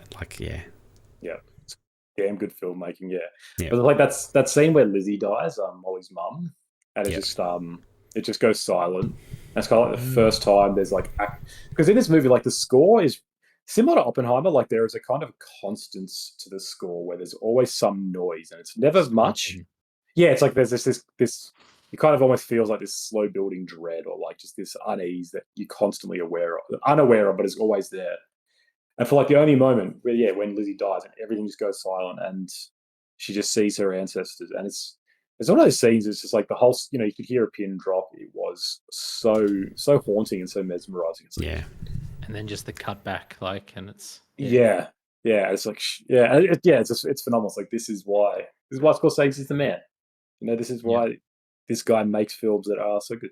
damn good filmmaking. But like that scene where Lizzie dies, Molly's mum, and it just goes silent. And it's kind of like the first time there's like because in this movie like the score is similar to Oppenheimer. Like there is a kind of constance to the score where there's always some noise, and it's never much. Yeah, it's like there's this. It kind of almost feels like this slow building dread, or like just this unease that you're constantly unaware of, but is always there. And for like the only moment where, when Lizzie dies and everything just goes silent and she just sees her ancestors, and it's one of those scenes. It's just like the whole, you could hear a pin drop. It was so haunting and so mesmerizing. It's like, and then just the cut back, like, and it's it's like it's phenomenal. It's like this is why Scorsese's the man. This is why this guy makes films that are so good.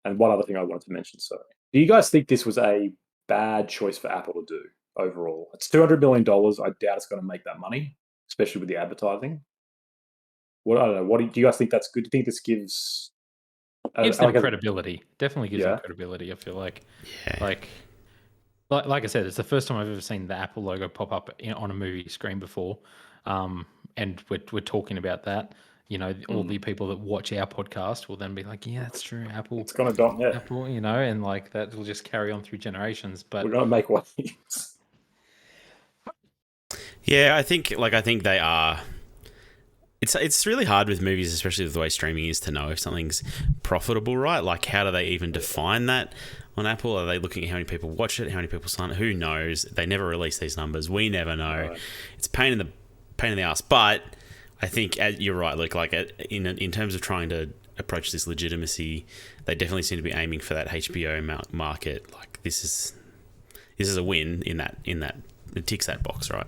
And one other thing I wanted to mention. So, do you guys think this was a bad choice for Apple to do overall? It's $200 million. I doubt it's going to make that money, especially with the advertising. I don't know. What do you guys think that's good? Do you think this gives them credibility? Definitely gives them credibility. I feel like, like I said, it's the first time I've ever seen the Apple logo pop up on a movie screen before. And we're talking about that. All the people that watch our podcast will then be like, yeah, that's true. Apple. It's going to dump, Apple, and like that will just carry on through generations. But we're going to make one. I think they are. It's really hard with movies, especially with the way streaming is, to know if something's profitable, right? Like, how do they even define that on Apple? Are they looking at how many people watch it, how many people sign it? Who knows? They never release these numbers. We never know. Right. It's pain in the ass. But I think you're right, Luke. Like in terms of trying to approach this legitimacy, they definitely seem to be aiming for that HBO market. Like this is a win in that it ticks that box, right?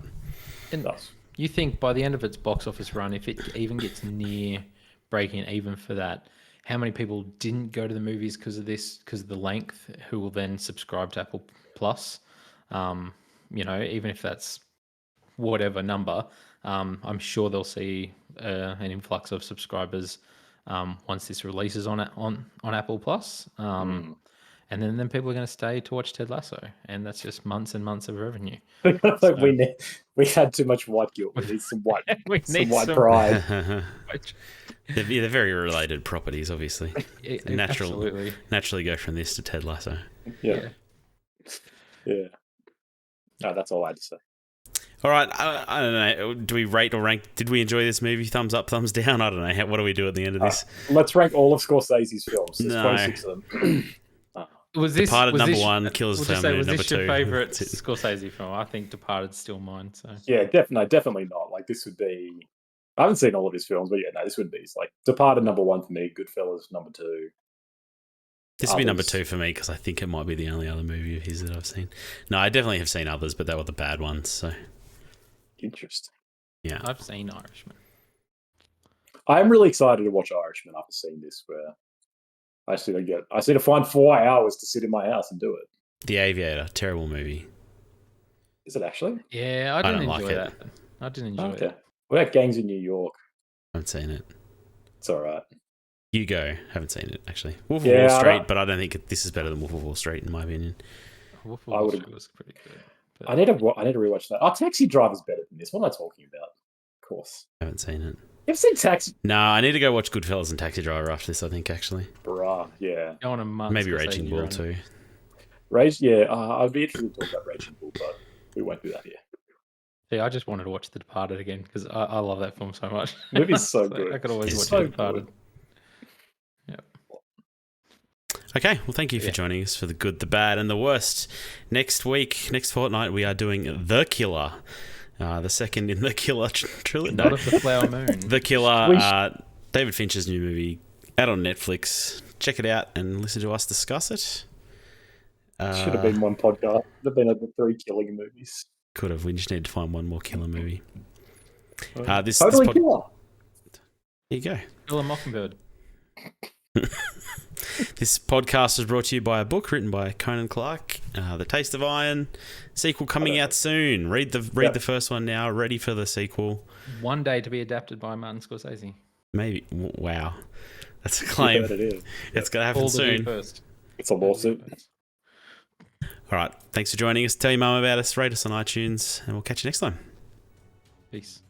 And you think by the end of its box office run, if it even gets near breaking even for that, how many people didn't go to the movies because of the length, who will then subscribe to Apple Plus? Even if that's whatever number, I'm sure they'll see an influx of subscribers once this releases on Apple Plus. And then people are going to stay to watch Ted Lasso, and that's just months and months of revenue. We had too much white guilt. We need some white, pride. They're very related properties, obviously. Naturally go from this to Ted Lasso. Yeah. No, that's all I had to say. All right, I don't know. Do we rate or rank? Did we enjoy this movie? Thumbs up, thumbs down? I don't know. What do we do at the end of this? Let's rank all of Scorsese's films. There's 26 of them. Departed number one, Killer's Family number two. Was this your favourite Scorsese film? I think Departed's still mine. So yeah, definitely not. Like this would be. I haven't seen all of his films, but this would be like Departed number one for me. Goodfellas number two. This would be number two for me because I think it might be the only other movie of his that I've seen. No, I definitely have seen others, but they were the bad ones. So interesting. Yeah, I've seen Irishman. I'm really excited to watch Irishman after seeing this. Where I see to find 4 hours to sit in my house and do it. The Aviator, terrible movie. Is it actually? Yeah, I didn't enjoy that. I didn't enjoy it. What about Gangs in New York? I haven't seen it. It's all right. Hugo, haven't seen it actually. Wolf of Wall Street, but I don't think this is better than Wolf of Wall Street in my opinion. Wolf of Wall Street was pretty good. But I need to rewatch that. Taxi Driver's better than this. What am I talking about? Of course. I haven't seen it. You've seen Taxi? No, I need to go watch Goodfellas and Taxi Driver after this, I think, actually. Bruh, yeah. Maybe Raging Bull too. I'd be interested to talk about Raging Bull, but we won't do that here. Yeah, I just wanted to watch The Departed again because I love that film so much. The movie's so good. I could always watch The Departed. Yep. Okay, well, thank you for joining us for the good, the bad, and the worst. Next fortnight, we are doing The Killer. The second in the Killer trilogy. Not of the Flower Moon. The Killer, David Fincher's new movie, out on Netflix. Check it out and listen to us discuss it. Should have been one podcast. Should have been over 3 killing movies. Could have. We just need to find one more killer movie. This Totally pod- killer. There you go. Kill a Mockingbird. This podcast is brought to you by a book written by Conan Clark, The Taste of Iron. Sequel coming out soon. Read the first one now. Ready for the sequel. One day to be adapted by Martin Scorsese. Maybe. Wow. That's a claim. It is. It's going to happen soon. First. It's a lawsuit. All right. Thanks for joining us. Tell your mum about us. Rate us on iTunes. And we'll catch you next time. Peace.